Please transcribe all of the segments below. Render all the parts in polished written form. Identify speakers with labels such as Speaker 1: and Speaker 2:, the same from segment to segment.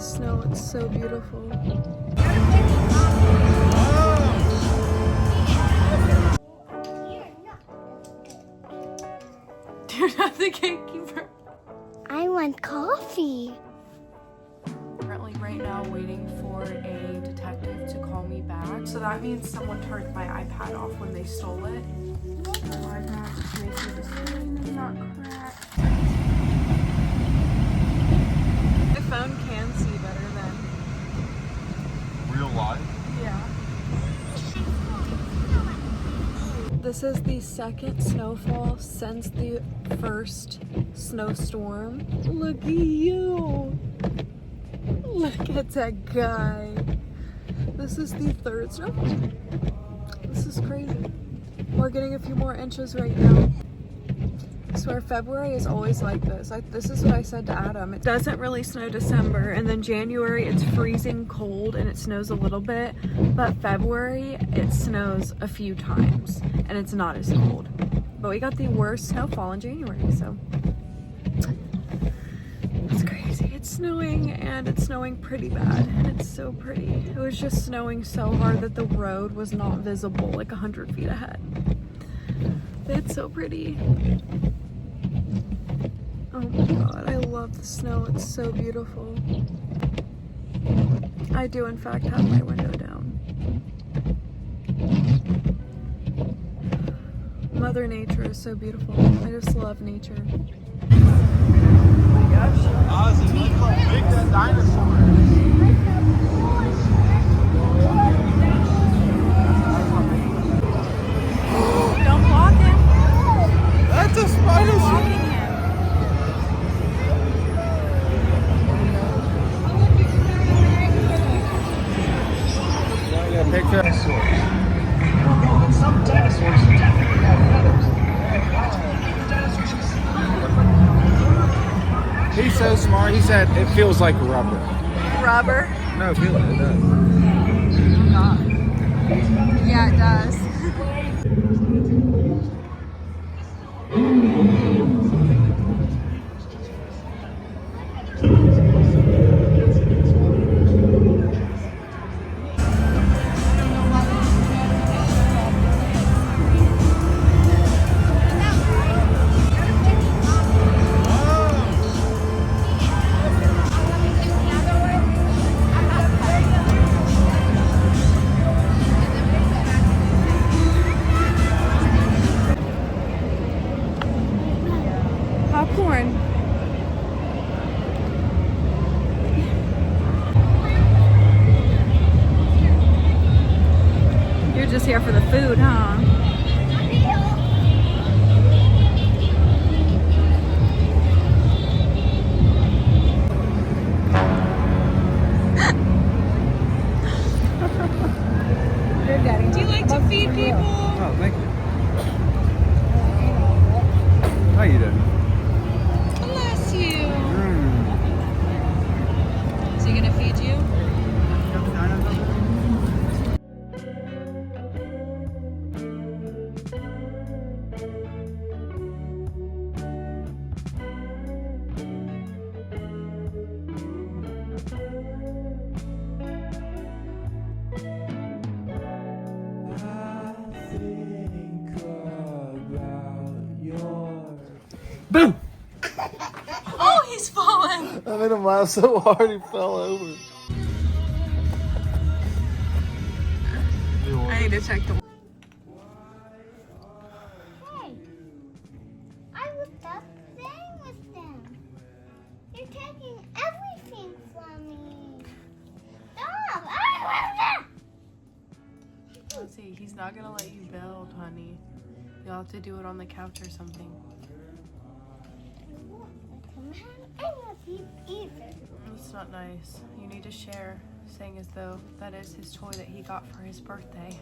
Speaker 1: snow, it's so beautiful. You're not the gatekeeper.
Speaker 2: I want coffee.
Speaker 1: Currently right now waiting for a detective to call me back. So that means someone turned my iPad off when they stole it. My iPad just makes sure the screen is not cracked. My phone can see better than
Speaker 3: Real life?
Speaker 1: yeah. This is the second snowfall since the first snowstorm. Look at you. Look at that guy. This is the third snowfall. This is crazy. We're getting a few more inches right now. I swear February is always like this. This is what I said to Adam. It doesn't really snow December, and then January it's freezing cold and it snows a little bit, but February it snows a few times and it's not as cold. But we got the worst snowfall in January, so it's crazy. It's snowing and it's snowing pretty bad and it's so pretty. It was just snowing so hard that the road was not visible like 100 feet ahead. It's so pretty. Oh my god, I love the snow. It's so beautiful. I do in fact have my window down. Mother Nature is so beautiful. I just love nature.
Speaker 3: Ozzy, look how big that dinosaur
Speaker 1: is. Don't block him.
Speaker 3: That's a spider. Picture. Some dinosaurs definitely have feathers. He's so smart. He said it feels like rubber.
Speaker 1: Rubber?
Speaker 3: No, feel it. It does.
Speaker 1: God. Yeah, it does. Popcorn. You're just here for the food, huh? Do you like to feed people?
Speaker 3: Oh, thank you. How you doing?
Speaker 1: Bless you. Is he gonna feed you?
Speaker 3: Boom!
Speaker 1: Oh, he's fallen.
Speaker 3: I made him laugh so hard he fell over.
Speaker 1: I need to check the.
Speaker 2: Hey, I was just playing with them. You're taking everything from me. Stop!
Speaker 1: Let's see, he's not gonna let you build, honey. You'll have to do it on the couch or something. It's not nice. You need to share, saying as though that is his toy that he got for his birthday.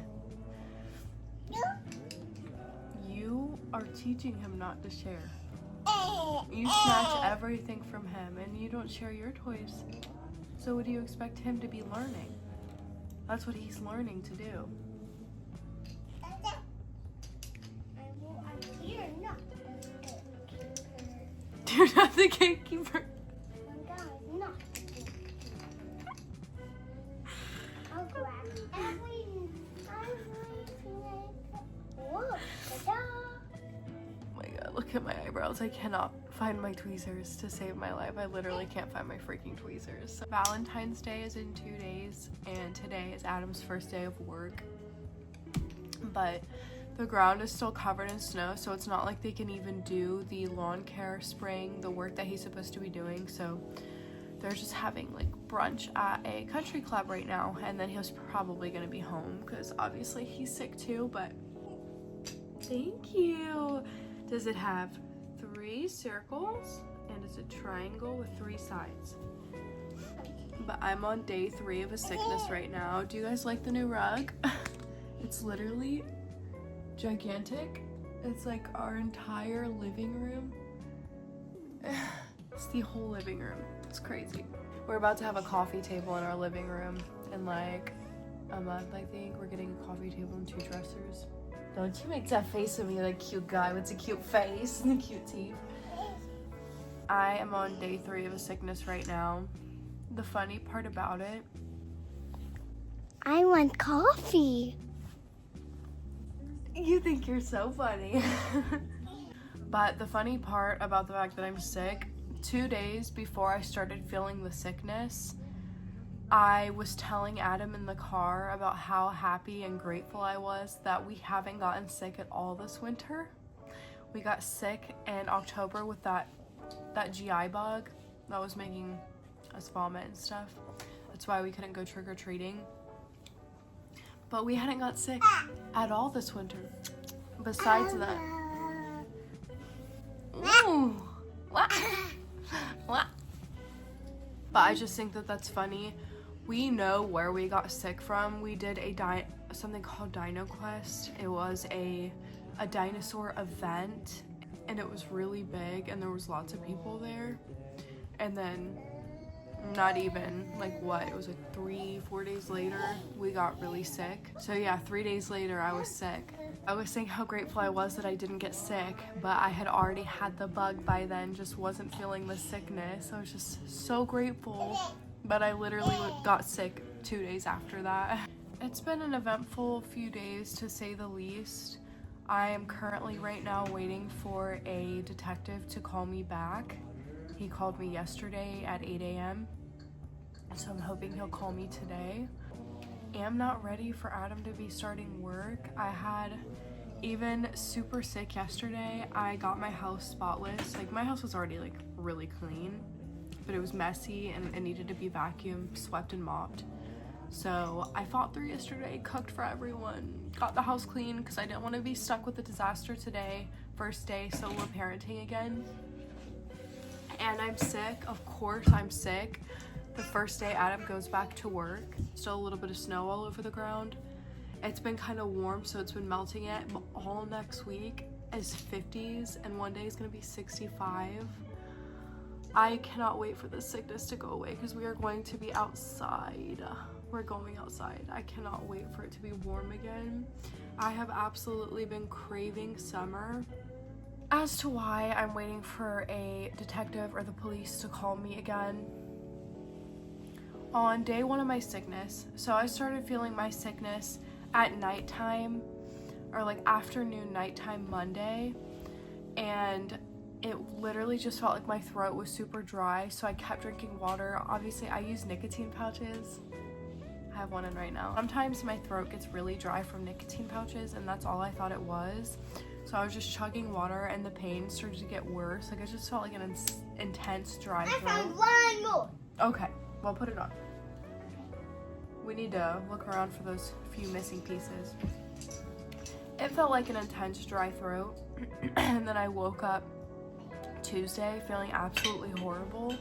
Speaker 1: You are teaching him not to share. You snatch everything from him and you don't share your toys. So what do you expect him to be learning? That's what he's learning to do. You're not the gatekeeper. else. I cannot find my tweezers to save my life. I literally can't find my freaking tweezers. So Valentine's Day is in 2 days, and today is Adam's first day of work. But the ground is still covered in snow, so it's not like they can even do the lawn care, spraying, the work that he's supposed to be doing. So they're just having like brunch at a country club right now, and then he's probably gonna be home because obviously he's sick too. But thank you. Does it have 3 circles and it's a triangle with 3 sides? But I'm on day 3 of a sickness right now. Do you guys like the new rug? It's literally gigantic. It's like our entire living room. It's the whole living room. It's crazy. We're about to have a coffee table in our living room in like a month, I think. We're getting a coffee table and 2 dressers. Don't you make that face at me like cute guy with a cute face and cute teeth. I am on day 3 of a sickness right now. The funny part about it,
Speaker 2: I want coffee.
Speaker 1: you think you're so funny. But the funny part about the fact that I'm sick, 2 days before I started feeling the sickness, I was telling Adam in the car about how happy and grateful I was that we haven't gotten sick at all this winter. We got sick in October with that GI bug that was making us vomit and stuff. That's why we couldn't go trick-or-treating. But we hadn't got sick at all this winter. Besides that. Ooh. What? What? But I just think that that's funny. We know where we got sick from. We did something called Dino Quest. It was a dinosaur event, and it was really big, and there was lots of people there. And then not even like what, it was like 3-4 days later we got really sick. So yeah, 3 days later I was sick. I was saying how grateful I was that I didn't get sick, but I had already had the bug by then, just wasn't feeling the sickness. I was just so grateful, but I literally got sick 2 days after that. It's been an eventful few days to say the least. I am currently right now waiting for a detective to call me back. He called me yesterday at 8 a.m. so I'm hoping he'll call me today. I'm not ready for Adam to be starting work. I had even super sick yesterday. I got my house spotless. Like, my house was already like really clean, but it was messy and it needed to be vacuumed, swept, and mopped. So I fought through yesterday, cooked for everyone, got the house clean because I didn't want to be stuck with the disaster today. First day solo parenting again. And I'm sick. Of course I'm sick. The first day Adam goes back to work. Still a little bit of snow all over the ground. It's been kind of warm, so it's been melting it. But all next week is 50s, and one day is going to be 65. I cannot wait for this sickness to go away because we are going to be outside. We're going outside. I cannot wait for it to be warm again. I have absolutely been craving summer. As to why I'm waiting for a detective or the police to call me again. On day 1 of my sickness, so I started feeling my sickness at nighttime, or like afternoon, nighttime Monday, and it literally just felt like my throat was super dry, so I kept drinking water. Obviously, I use nicotine pouches. I have one in right now. Sometimes my throat gets really dry from nicotine pouches, and that's all I thought it was. So I was just chugging water, and the pain started to get worse. Like, I just felt like an intense dry throat.
Speaker 2: I found one more.
Speaker 1: Okay, well, put it on. We need to look around for those few missing pieces. It felt like an intense dry throat, and then I woke up Tuesday feeling absolutely horrible.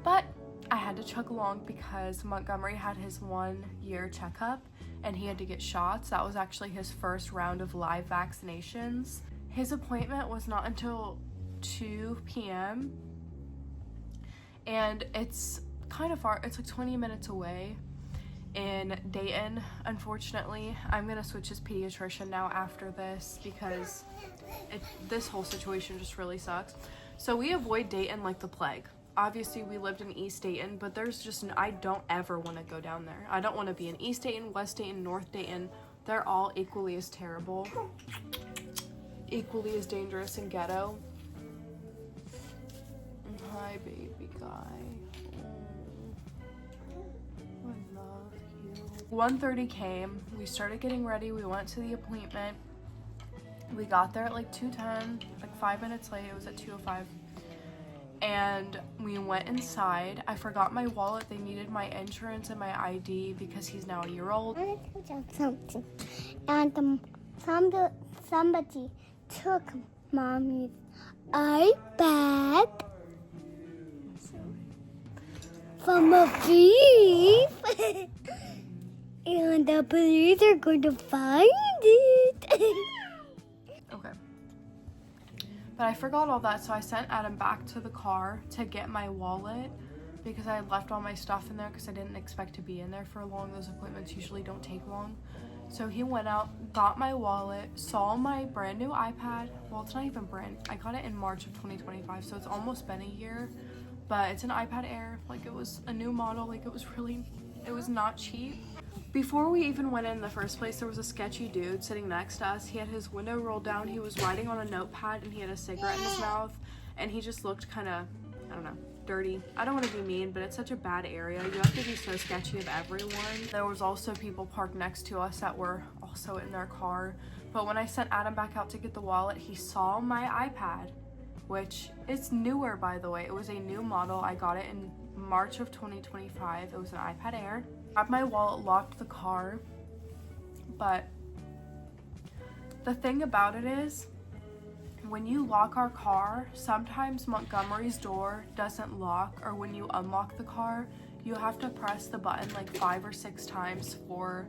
Speaker 1: But I had to chug along because Montgomery had his 1-year checkup and he had to get shots. That was actually his first round of live vaccinations. His appointment was not until 2 p.m. and it's kind of far. It's like 20 minutes away in Dayton. Unfortunately, I'm gonna switch his pediatrician now after this because this whole situation just really sucks. So we avoid Dayton like the plague. Obviously, we lived in East Dayton, but there's just, I don't ever want to go down there. I don't want to be in East Dayton, West Dayton, North Dayton. They're all equally as terrible, equally as dangerous and ghetto. Hi, baby guy. Oh, I love you. 1:30 came. We started getting ready. We went to the appointment. We got there at like 2:10, like 5 minutes late. It was at 2:05. And we went inside. I forgot my wallet. They needed my insurance and my ID because he's now a year old.
Speaker 2: I want to tell you something. And somebody took mommy's iPad from a thief. And the police are going to find it.
Speaker 1: Okay. But I forgot all that, so I sent Adam back to the car to get my wallet because I had left all my stuff in there because I didn't expect to be in there for long. Those appointments usually don't take long. So he went out, got my wallet, saw my brand new iPad. Well, it's not even brand. I got it in March of 2025, so it's almost been a year. But it's an iPad Air. Like, it was a new model. Like, it was not cheap. Before we even went in the first place, there was a sketchy dude sitting next to us. He had his window rolled down. He was writing on a notepad and he had a cigarette in his mouth. And he just looked kind of, I don't know, dirty. I don't want to be mean, but it's such a bad area. You have to be so sketchy of everyone. There was also people parked next to us that were also in their car. But when I sent Adam back out to get the wallet, he saw my iPad, which is newer, by the way. It was a new model. I got it in March of 2025. It was an iPad Air. Grabbed my wallet, locked the car, but the thing about it is, when you lock our car, sometimes Montgomery's door doesn't lock, or when you unlock the car, you have to press the button like 5 or 6 times for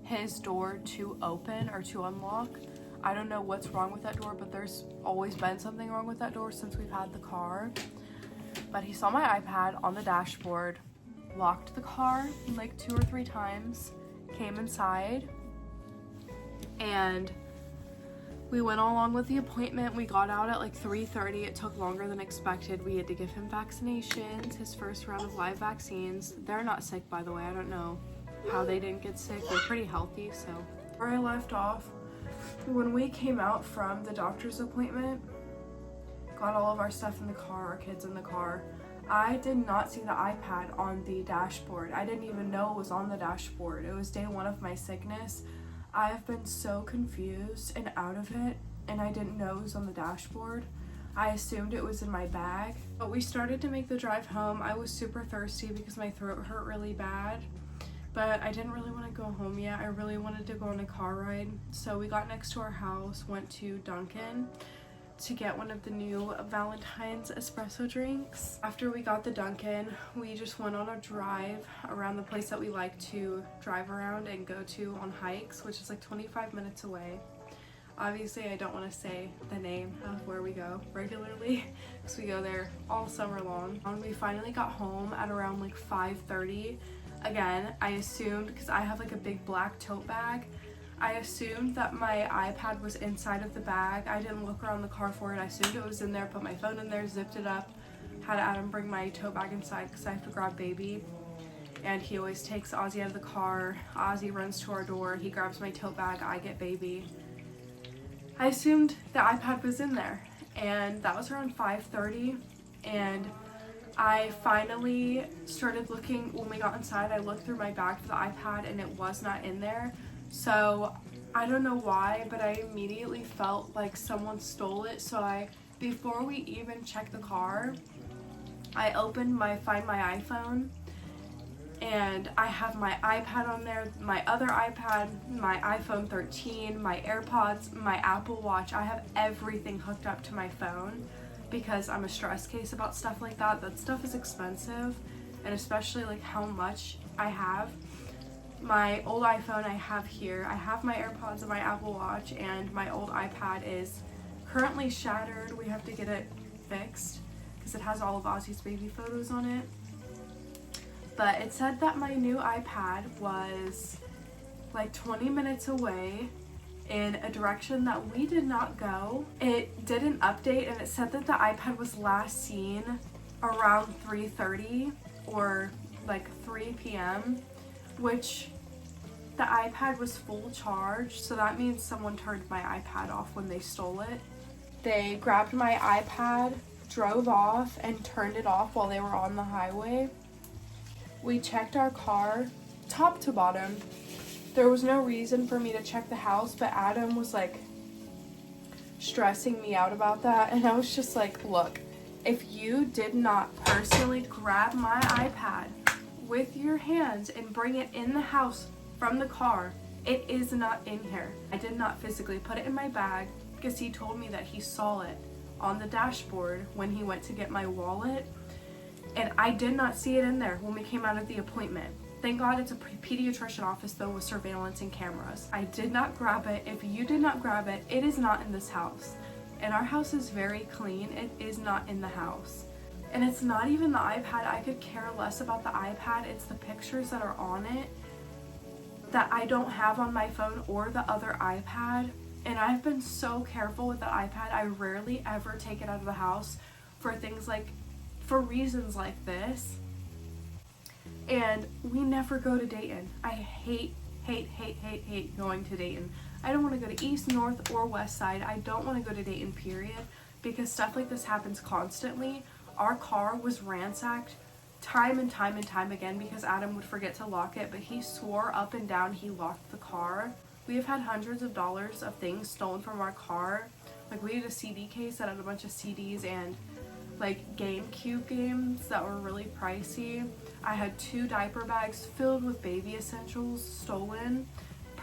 Speaker 1: his door to open or to unlock. I don't know what's wrong with that door, but there's always been something wrong with that door since we've had the car. But he saw my iPad on the dashboard, locked the car like 2 or 3 times, came inside, and we went along with the appointment. We got out at like 3:30. It took longer than expected. We had to give him vaccinations, his first round of live vaccines. They're not sick, by the way. I don't know how they didn't get sick. They're pretty healthy. So where I left off, when we came out from the doctor's appointment, got all of our stuff in the car, our kids in the car, I did not see the iPad on the dashboard. I didn't even know it was on the dashboard. It was day 1 of my sickness. I have been so confused and out of it, and I didn't know it was on the dashboard. I assumed it was in my bag. But we started to make the drive home. I was super thirsty because my throat hurt really bad, but I didn't really want to go home yet. I really wanted to go on a car ride. So we got next to our house, went to Dunkin' to get one of the new Valentine's espresso drinks. After we got the Dunkin', we just went on a drive around the place that we like to drive around and go to on hikes, which is like 25 minutes away. Obviously, I don't want to say the name of where we go regularly because we go there all summer long. We finally got home at around like 5:30. Again, I assumed, because I have like a big black tote bag, I assumed that my iPad was inside of the bag. I didn't look around the car for it. I assumed it was in there, put my phone in there, zipped it up, had Adam bring my tote bag inside because I have to grab baby. And he always takes Ozzy out of the car. Ozzy runs to our door. He grabs my tote bag. I get baby. I assumed the iPad was in there. And that was around 5:30. And I finally started looking. When we got inside, I looked through my bag for the iPad and it was not in there. So I don't know why, but I immediately felt like someone stole it. So before we even checked the car, I opened Find My iPhone, and I have my iPad on there, my other iPad, my iPhone 13, my AirPods, my Apple Watch. I have everything hooked up to my phone because I'm a stress case about stuff like that. That stuff is expensive, and especially like how much I have. My old iPhone I have here. I have my AirPods and my Apple Watch, and my old iPad is currently shattered. We have to get it fixed because it has all of Ozzy's baby photos on it. But it said that my new iPad was like 20 minutes away in a direction that we did not go. It did an update and it said that the iPad was last seen around 3:30 or like 3 p.m. which the iPad was full charge, so that means someone turned my iPad off when they stole it. They grabbed my iPad, drove off and turned it off while they were on the highway. We checked our car top to bottom. There was no reason for me to check the house, but Adam was like stressing me out about that, and I was just like, look, if you did not personally grab my iPad with your hands and bring it in the house from the car, it is not in here. I did not physically put it in my bag because he told me that he saw it on the dashboard when he went to get my wallet, and I did not see it in there when we came out of the appointment. Thank God it's a pediatrician office though with surveillance and cameras. I did not grab it. If you did not grab it, it is not in this house. And our house is very clean. It is not in the house. And it's not even the iPad. I could care less about the iPad. It's the pictures that are on it that I don't have on my phone or the other iPad. And I've been so careful with the iPad. I rarely ever take it out of the house for things like, for reasons like this. And we never go to Dayton. I hate going to Dayton. I don't want to go to East, North, or West Side. I don't want to go to Dayton, period, because stuff like this happens constantly. Our car was ransacked time and time and time again because Adam would forget to lock it, but he swore up and down he locked the car. We have had hundreds of dollars of things stolen from our car. Like, we had a CD case that had a bunch of CDs and like GameCube games that were really pricey. I had 2 diaper bags filled with baby essentials stolen.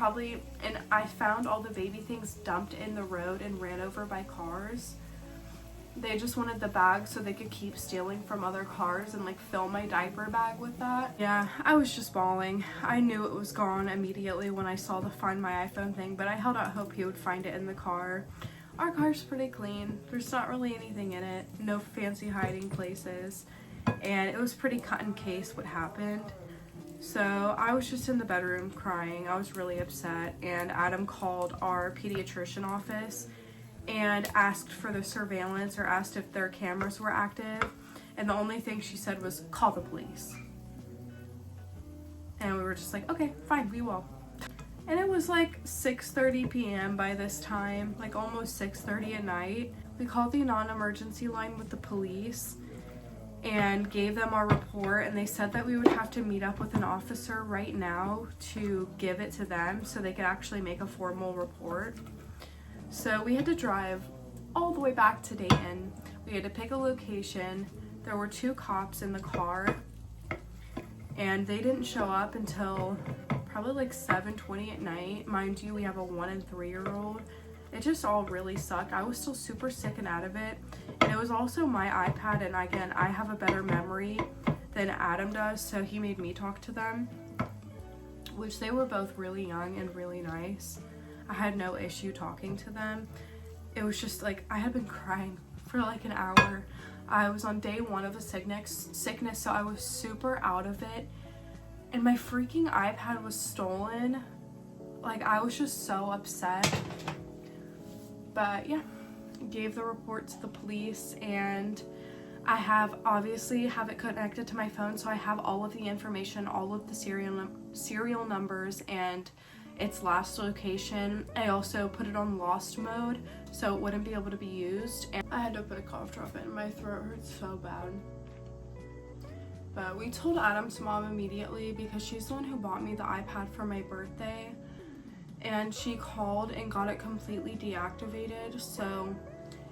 Speaker 1: And I found all the baby things dumped in the road and ran over by cars. They just wanted the bag so they could keep stealing from other cars and like fill my diaper bag with that. Yeah, I was just bawling. I knew it was gone immediately when I saw the Find My iPhone thing, but I held out hope he would find it in the car. Our car's pretty clean. There's not really anything in it. No fancy hiding places. And it was pretty cut and case what happened. So I was just in the bedroom crying. I was really upset, and Adam called our pediatrician office and asked for the surveillance, or asked if their cameras were active, and the only thing she said was call the police. And we were just like, okay, fine, we will. And it was like 6:30 p.m. by this time, like almost 6:30 at night. We called the non-emergency line with the police and gave them our report, and they said that we would have to meet up with an officer right now to give it to them so they could actually make a formal report. So we had to drive all the way back to Dayton. We had to pick a location. There were 2 cops in the car, and they didn't show up until probably like 7:20 at night. Mind you, we have a 1 and 3-year-old. It just all really sucked. I was still super sick and out of it. And it was also my iPad, and again, I have a better memory than Adam does, so he made me talk to them, which they were both really young and really nice. I had no issue talking to them. It was just like, I had been crying for like an hour. I was on day 1 of a sickness, so I was super out of it. And my freaking iPad was stolen. Like, I was just so upset. But yeah, gave the report to the police, and I obviously have it connected to my phone, so I have all of the information, all of the serial numbers, and its last location. I also put it on lost mode so it wouldn't be able to be used, and I had to put a cough drop in. My throat hurts so bad. But we told Adam's mom immediately because she's the one who bought me the iPad for my birthday, and she called and got it completely deactivated, so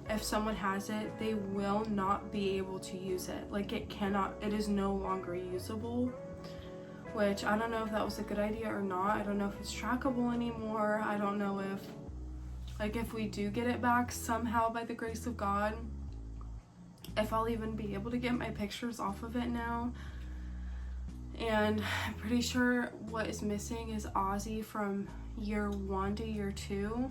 Speaker 1: if someone has it, they will not be able to use it. Like, it is no longer usable, which I don't know if that was a good idea or not. I don't know if it's trackable anymore. I don't know if we do get it back somehow by the grace of God, if I'll even be able to get my pictures off of it now. And I'm pretty sure what is missing is Ozzy from year 1 to year 2,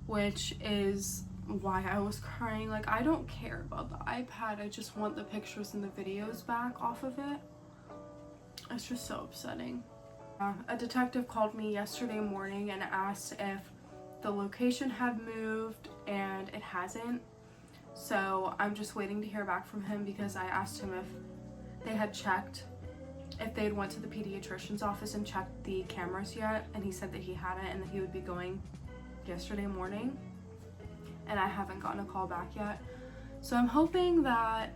Speaker 1: which is why I was crying. Like, I don't care about the iPad, I just want the pictures and the videos back off of it. It's just so upsetting. A detective called me yesterday morning and asked if the location had moved, and it hasn't. So I'm just waiting to hear back from him, because I asked him if they had checked, if they had went to the pediatrician's office and checked the cameras yet, and he said that he hadn't and that he would be going yesterday morning, and I haven't gotten a call back yet. So I'm hoping that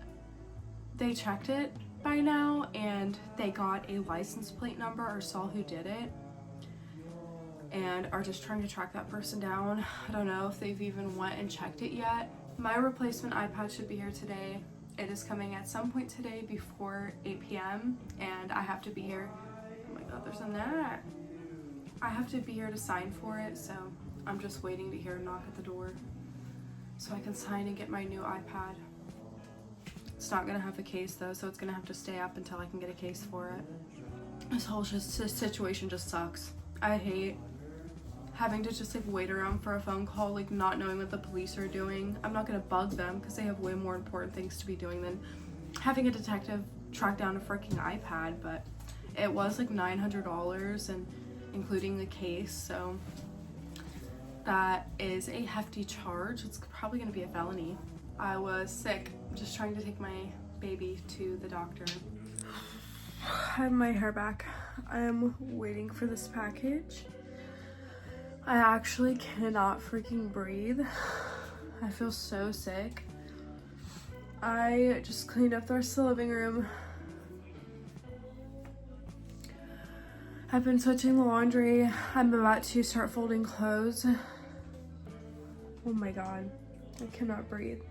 Speaker 1: they checked it by now and they got a license plate number or saw who did it and are just trying to track that person down. I don't know if they've even went and checked it yet. My replacement iPad should be here today. It is coming at some point today before 8 p.m. and I have to be here. Oh my god, there's a gnat. I have to be here to sign for it, so I'm just waiting to hear a knock at the door so I can sign and get my new iPad. It's not gonna have a case though, so it's gonna have to stay up until I can get a case for it. This whole situation just sucks. I hate having to just like wait around for a phone call, like not knowing what the police are doing. I'm not gonna bug them because they have way more important things to be doing than having a detective track down a freaking iPad, but it was like $900 and including the case, so that is a hefty charge. It's probably gonna be a felony. I was sick, just trying to take my baby to the doctor. I have my hair back. I am waiting for this package. I actually cannot freaking breathe. I feel so sick. I just cleaned up the rest of the living room. I've been switching the laundry. I'm about to start folding clothes. Oh my god, I cannot breathe.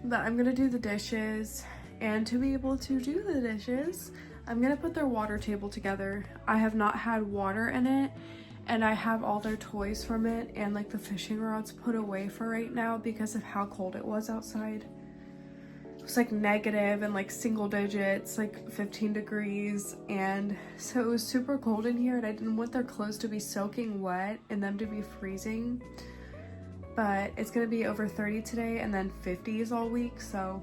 Speaker 1: But I'm gonna do the dishes, and to be able to do the dishes, I'm gonna put their water table together. I have not had water in it, and I have all their toys from it and like the fishing rods put away for right now because of how cold it was outside. It was like negative and like single digits, like 15 degrees, and so it was super cold in here and I didn't want their clothes to be soaking wet and them to be freezing. But it's gonna be over 30 today and then 50s all week, so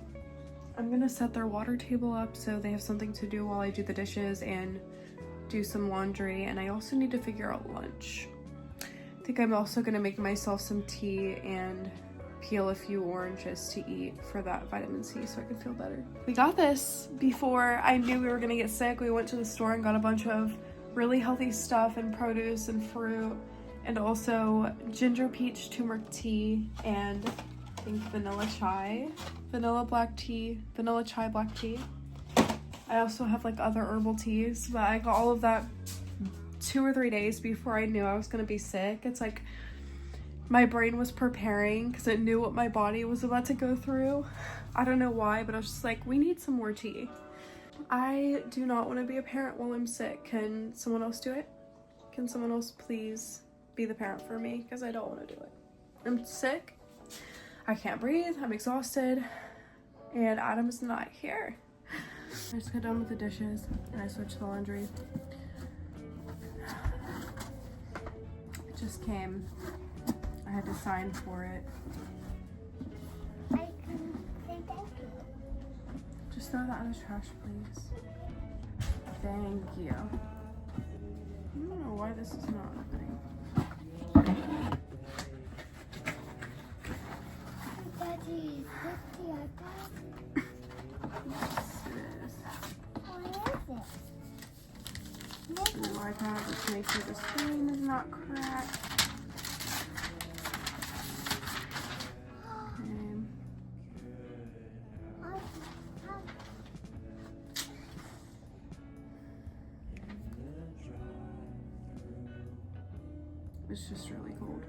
Speaker 1: I'm gonna set their water table up so they have something to do while I do the dishes and do some laundry. And I also need to figure out lunch. I think I'm also gonna make myself some tea and peel a few oranges to eat for that vitamin C so I can feel better. We got this before I knew we were gonna get sick. We went to the store and got a bunch of really healthy stuff and produce and fruit, and also ginger peach turmeric tea and I think vanilla chai, vanilla black tea, vanilla chai black tea. I also have like other herbal teas, but I got all of that 2 or 3 days before I knew I was gonna be sick. It's like my brain was preparing because it knew what my body was about to go through. I don't know why, but I was just like, we need some more tea. I do not want to be a parent while I'm sick. Can someone else do it? Can someone else please be the parent for me? Because I don't want to do it. I'm sick. I can't breathe. I'm exhausted. And Adam is not here. I just got done with the dishes and I switched the laundry. It just came. I had to sign for it.
Speaker 2: I can say thank you.
Speaker 1: Just throw that in the trash, please. Thank you. I don't know why this is not opening.
Speaker 2: Daddy, what's the iPad?
Speaker 1: Yes, it is.
Speaker 2: What is it?
Speaker 1: The new iPad, just make sure the screen is not cracked. It's just really cold.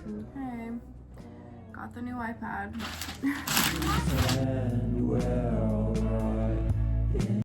Speaker 1: Okay, got the new iPad.